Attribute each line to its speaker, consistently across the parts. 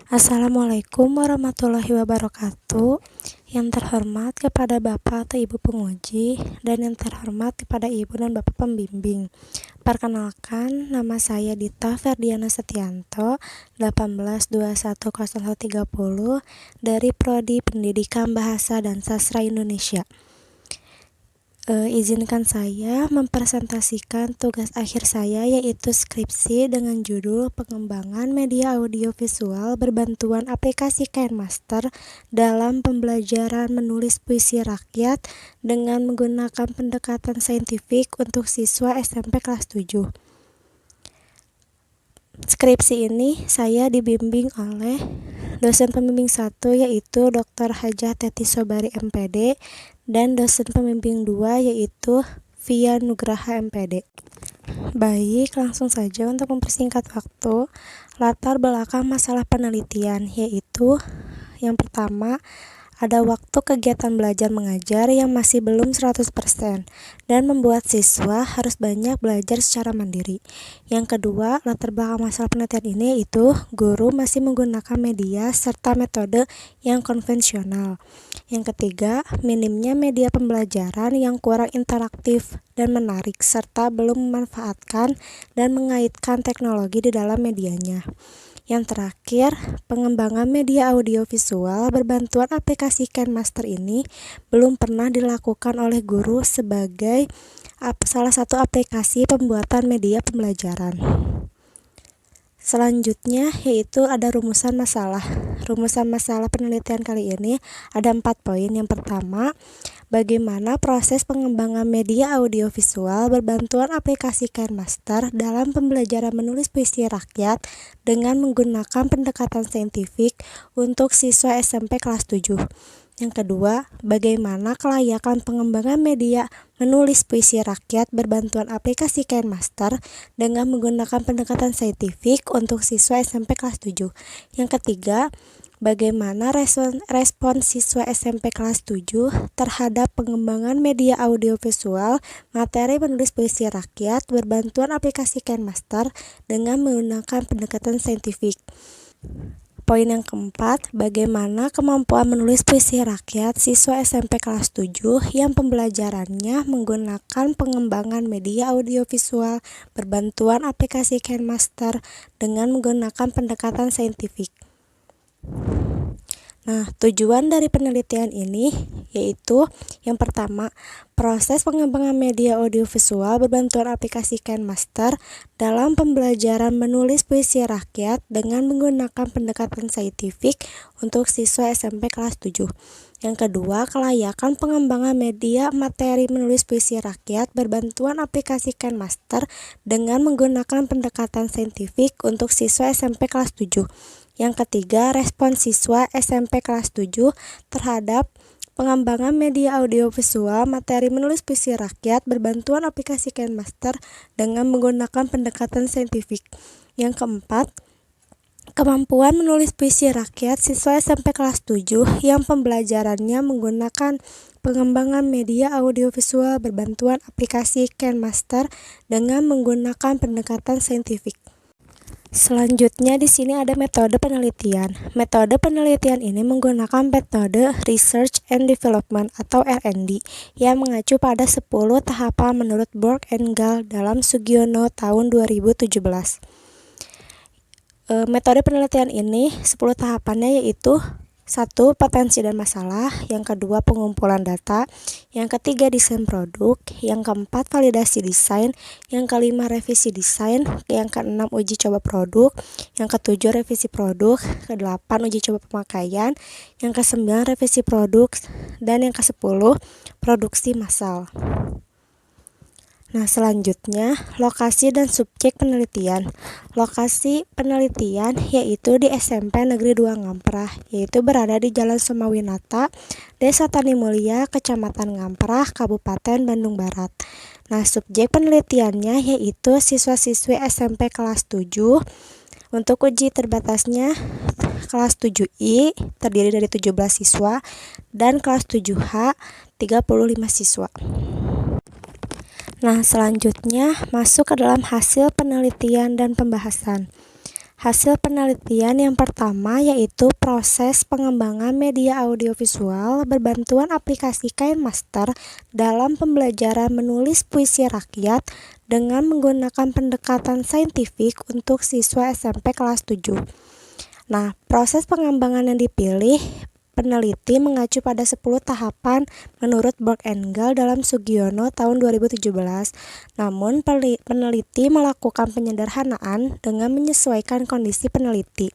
Speaker 1: Assalamualaikum warahmatullahi wabarakatuh. Yang terhormat kepada Bapak atau Ibu penguji, dan yang terhormat kepada Ibu dan Bapak pembimbing. Perkenalkan, nama saya Dita Ferdiana Setianto, 18210130 dari Prodi Pendidikan Bahasa dan Sastra Indonesia. Izinkan saya mempresentasikan tugas akhir saya, yaitu skripsi dengan judul Pengembangan Media Audiovisual Berbantuan Aplikasi KineMaster dalam Pembelajaran Menulis Puisi Rakyat dengan menggunakan pendekatan saintifik untuk siswa SMP kelas 7. Skripsi ini saya dibimbing oleh dosen pembimbing 1, yaitu Dr. Hajah Teti Sobari MPD, dan dosen pembimbing 2, yaitu Via Nugraha MPD. Baik, langsung saja untuk mempersingkat waktu. Latar belakang masalah penelitian, yaitu yang pertama, ada waktu kegiatan belajar mengajar yang masih belum 100% dan membuat siswa harus banyak belajar secara mandiri. Yang kedua, latar belakang masalah penelitian ini yaitu guru masih menggunakan media serta metode yang konvensional. Yang ketiga, minimnya media pembelajaran yang kurang interaktif dan menarik serta belum memanfaatkan dan mengaitkan teknologi di dalam medianya. Yang terakhir, pengembangan media audiovisual berbantuan aplikasi KineMaster ini belum pernah dilakukan oleh guru sebagai salah satu aplikasi pembuatan media pembelajaran. Selanjutnya yaitu ada rumusan masalah. Rumusan masalah penelitian kali ini ada 4 poin. Yang pertama, bagaimana proses pengembangan media audiovisual berbantuan aplikasi KineMaster dalam pembelajaran menulis puisi rakyat dengan menggunakan pendekatan saintifik untuk siswa SMP kelas 7. Yang kedua, bagaimana kelayakan pengembangan media menulis puisi rakyat berbantuan aplikasi KineMaster dengan menggunakan pendekatan saintifik untuk siswa SMP kelas 7. Yang ketiga, bagaimana respon siswa SMP kelas 7 terhadap pengembangan media audiovisual materi menulis puisi rakyat berbantuan aplikasi KineMaster dengan menggunakan pendekatan saintifik. Poin yang keempat, bagaimana kemampuan menulis puisi rakyat siswa SMP kelas 7 yang pembelajarannya menggunakan pengembangan media audiovisual berbantuan aplikasi KineMaster dengan menggunakan pendekatan saintifik. Nah, tujuan dari penelitian ini yaitu yang pertama, proses pengembangan media audiovisual berbantuan aplikasi KineMaster dalam pembelajaran menulis puisi rakyat dengan menggunakan pendekatan saintifik untuk siswa SMP kelas 7. Yang kedua, kelayakan pengembangan media materi menulis puisi rakyat berbantuan aplikasi KineMaster dengan menggunakan pendekatan saintifik untuk siswa SMP kelas 7. Yang ketiga, respon siswa SMP kelas 7 terhadap pengembangan media audiovisual materi menulis puisi rakyat berbantuan aplikasi KineMaster dengan menggunakan pendekatan saintifik. Yang keempat, kemampuan menulis puisi rakyat siswa SMP kelas 7 yang pembelajarannya menggunakan pengembangan media audiovisual berbantuan aplikasi KineMaster dengan menggunakan pendekatan saintifik. Selanjutnya di sini ada metode penelitian. Metode penelitian ini menggunakan metode Research and Development atau R&D yang mengacu pada 10 tahapan menurut Borg and Gall dalam Sugiono tahun 2017. Metode penelitian ini 10 tahapannya yaitu 1. Potensi dan masalah. Yang kedua, pengumpulan data. Yang ketiga, desain produk. Yang keempat, validasi desain. Yang kelima, revisi desain. Yang keenam, uji coba produk. Yang ketujuh, revisi produk. Kedelapan, uji coba pemakaian. Yang kesembilan, revisi produk. Dan yang kesepuluh, produksi massal. Nah, selanjutnya, lokasi dan subjek penelitian. Lokasi penelitian yaitu di SMP Negeri 2 Ngamprah, yaitu berada di Jalan Somawinata, Desa Tani Mulia, Kecamatan Ngamprah, Kabupaten Bandung Barat. Nah, subjek penelitiannya yaitu siswa-siswi SMP kelas 7. Untuk uji terbatasnya kelas 7I terdiri dari 17 siswa dan kelas 7H 35 siswa. Nah, selanjutnya masuk ke dalam hasil penelitian dan pembahasan. Hasil penelitian yang pertama yaitu proses pengembangan media audiovisual berbantuan aplikasi KineMaster dalam pembelajaran menulis puisi rakyat dengan menggunakan pendekatan saintifik untuk siswa SMP kelas 7. Nah, proses pengembangan yang dipilih peneliti mengacu pada 10 tahapan menurut Borg Engel dalam Sugiono tahun 2017. Namun, peneliti melakukan penyederhanaan dengan menyesuaikan kondisi peneliti.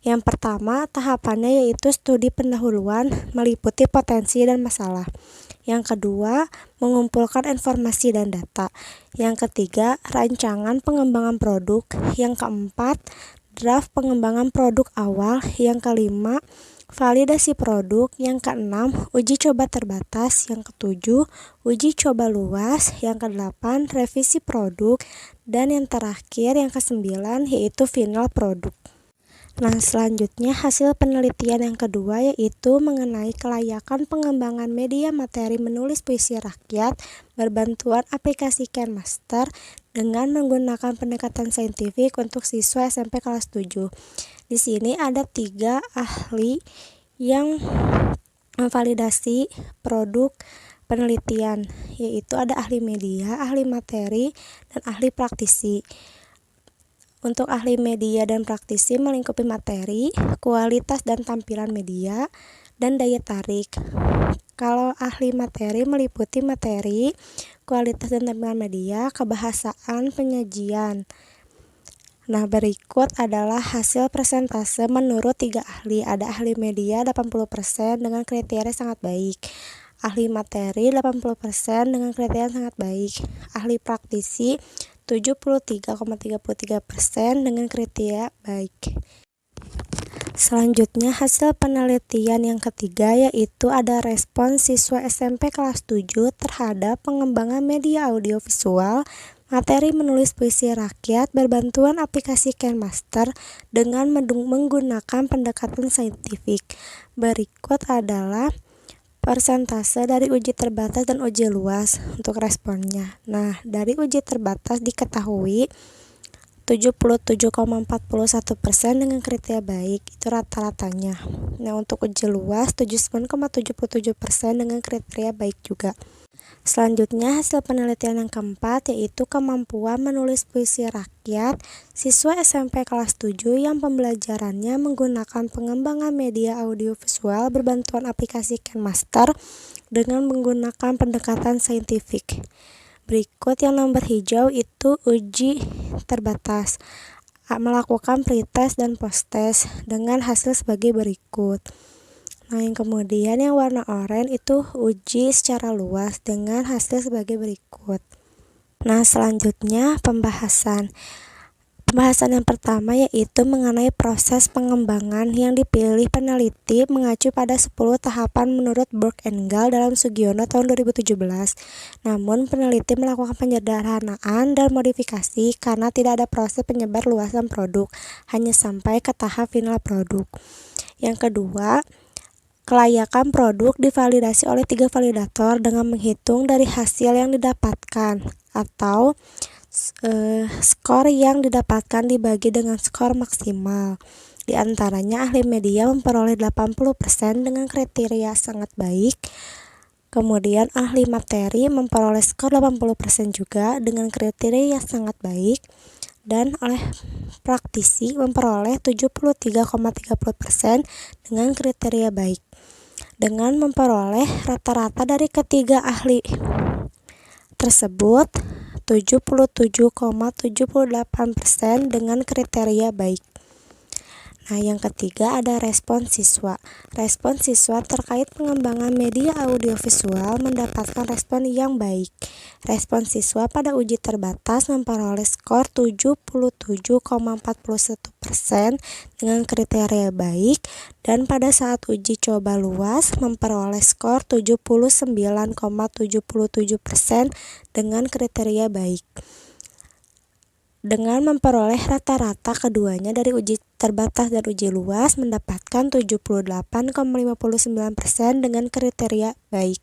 Speaker 1: Yang pertama, tahapannya yaitu studi pendahuluan meliputi potensi dan masalah. Yang kedua, mengumpulkan informasi dan data. Yang ketiga, rancangan pengembangan produk. Yang keempat, draft pengembangan produk awal. Yang kelima, validasi produk. Yang keenam, uji coba terbatas. Yang ketujuh, uji coba luas. Yang kedelapan, revisi produk. Dan yang terakhir, yang kesembilan, yaitu final produk. Nah, selanjutnya hasil penelitian yang kedua yaitu mengenai kelayakan pengembangan media materi menulis puisi rakyat berbantuan aplikasi KineMaster dengan menggunakan pendekatan saintifik untuk siswa SMP kelas 7. Di sini ada 3 ahli yang memvalidasi produk penelitian, yaitu ada ahli media, ahli materi, dan ahli praktisi. Untuk ahli media dan praktisi melingkupi materi, kualitas dan tampilan media, dan daya tarik. Kalau ahli materi meliputi materi, kualitas dan tampilan media, kebahasaan, penyajian. Nah, berikut adalah hasil persentase menurut 3 ahli. Ada ahli media 80% dengan kriteria sangat baik. Ahli materi 80% dengan kriteria sangat baik. Ahli praktisi 73,33% dengan kriteria baik. Selanjutnya hasil penelitian yang ketiga yaitu ada respons siswa SMP kelas 7 terhadap pengembangan media audiovisual materi menulis puisi rakyat berbantuan aplikasi KineMaster dengan menggunakan pendekatan saintifik. Berikut adalah persentase dari uji terbatas dan uji luas untuk responnya. Nah, dari uji terbatas diketahui 77,41% dengan kriteria baik, itu rata-ratanya. Nah, untuk uji luas 79,77% dengan kriteria baik juga. Selanjutnya hasil penelitian yang keempat yaitu kemampuan menulis puisi rakyat siswa SMP kelas 7 yang pembelajarannya menggunakan pengembangan media audiovisual berbantuan aplikasi KineMaster dengan menggunakan pendekatan saintifik. Berikut yang nomor hijau itu uji terbatas, melakukan pretest dan posttest dengan hasil sebagai berikut. Nah, yang kemudian yang warna oranye itu uji secara luas dengan hasil sebagai berikut. Nah, selanjutnya pembahasan yang pertama yaitu mengenai proses pengembangan yang dipilih peneliti mengacu pada 10 tahapan menurut Borg Engel dalam Sugiono tahun 2017. Namun, peneliti melakukan penyederhanaan dan modifikasi karena tidak ada proses penyebar luasan produk, hanya sampai ke tahap final produk. Yang kedua, kelayakan produk divalidasi oleh 3 validator dengan menghitung dari hasil yang didapatkan atau skor yang didapatkan dibagi dengan skor maksimal. Di antaranya ahli media memperoleh 80% dengan kriteria sangat baik. Kemudian ahli materi memperoleh skor 80% juga dengan kriteria sangat baik. Dan oleh praktisi memperoleh 73,30% dengan kriteria baik. Dengan memperoleh rata-rata dari ketiga ahli tersebut 77,78% dengan kriteria baik. Nah, yang ketiga ada respons siswa. Respons siswa terkait pengembangan media audiovisual mendapatkan respon yang baik. Respons siswa pada uji terbatas memperoleh skor 77,41% dengan kriteria baik dan pada saat uji coba luas memperoleh skor 79,77% dengan kriteria baik. Dengan memperoleh rata-rata keduanya dari uji terbatas dan uji luas mendapatkan 78,59% dengan kriteria baik.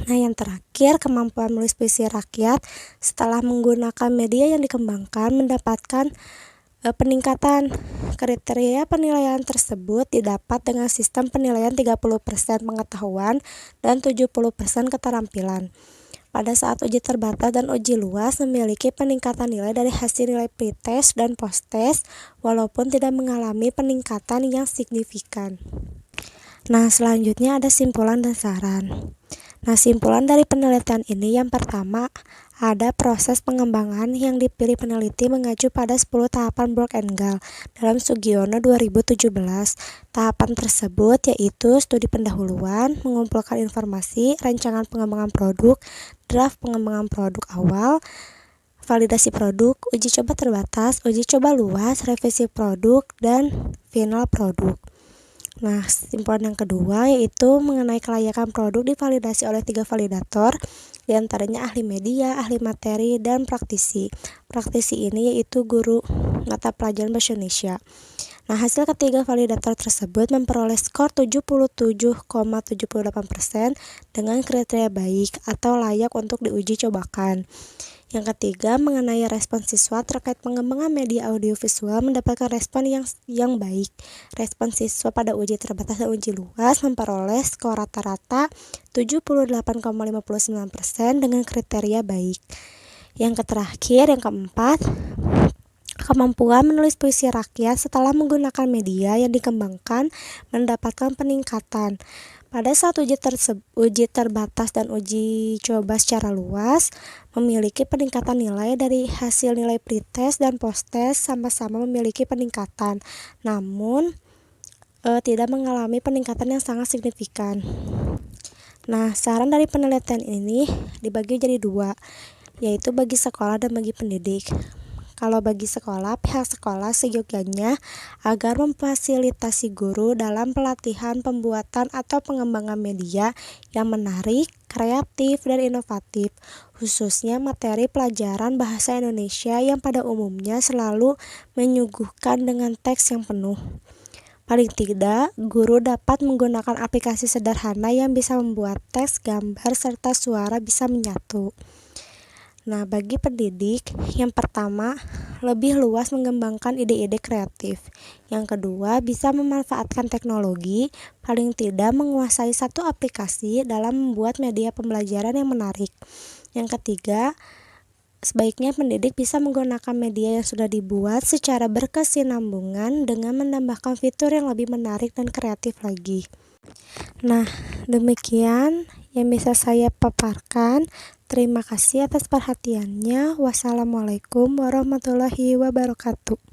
Speaker 1: Nah, yang terakhir kemampuan menulis puisi rakyat setelah menggunakan media yang dikembangkan mendapatkan Peningkatan kriteria penilaian tersebut didapat dengan sistem penilaian 30% pengetahuan dan 70% keterampilan. Pada saat uji terbatas dan uji luas memiliki peningkatan nilai dari hasil nilai pretest dan posttest walaupun tidak mengalami peningkatan yang signifikan. Nah, selanjutnya ada simpulan dan saran. Nah, simpulan dari penelitian ini yang pertama, ada proses pengembangan yang dipilih peneliti mengacu pada 10 tahapan Borg and Gall dalam Sugiono 2017. Tahapan tersebut yaitu studi pendahuluan, mengumpulkan informasi, rancangan pengembangan produk, draft pengembangan produk awal, validasi produk, uji coba terbatas, uji coba luas, revisi produk, dan final produk. Nah, simpulan yang kedua yaitu mengenai kelayakan produk divalidasi oleh 3 validator, diantaranya ahli media, ahli materi, dan praktisi. Praktisi ini yaitu guru mata pelajaran Bahasa Indonesia. Nah, hasil ketiga validator tersebut memperoleh skor 77,78% dengan kriteria baik atau layak untuk diuji cobakan. Yang ketiga, mengenai respon siswa terkait pengembangan media audiovisual mendapatkan respon yang baik. Respon siswa pada uji terbatas dan uji luas memperoleh skor rata-rata 78,59% dengan kriteria baik. Yang terakhir, yang keempat, kemampuan menulis puisi rakyat setelah menggunakan media yang dikembangkan mendapatkan peningkatan. Pada saat uji terbatas dan uji coba secara luas, memiliki peningkatan nilai dari hasil nilai pretest dan posttest sama-sama memiliki peningkatan, namun tidak mengalami peningkatan yang sangat signifikan. Nah, saran dari penelitian ini dibagi jadi 2, yaitu bagi sekolah dan bagi pendidik. Kalau bagi sekolah, pihak sekolah seyogyanya agar memfasilitasi guru dalam pelatihan pembuatan atau pengembangan media yang menarik, kreatif, dan inovatif, khususnya materi pelajaran bahasa Indonesia yang pada umumnya selalu menyuguhkan dengan teks yang penuh. Paling tidak, guru dapat menggunakan aplikasi sederhana yang bisa membuat teks, gambar, serta suara bisa menyatu. Nah, bagi pendidik, yang pertama, lebih luas mengembangkan ide-ide kreatif. Yang kedua, bisa memanfaatkan teknologi, paling tidak menguasai satu aplikasi dalam membuat media pembelajaran yang menarik. Yang ketiga, sebaiknya pendidik bisa menggunakan media yang sudah dibuat secara berkesinambungan dengan menambahkan fitur yang lebih menarik dan kreatif lagi. Nah, demikian yang bisa saya paparkan. Terima kasih atas perhatiannya. Wassalamualaikum warahmatullahi wabarakatuh.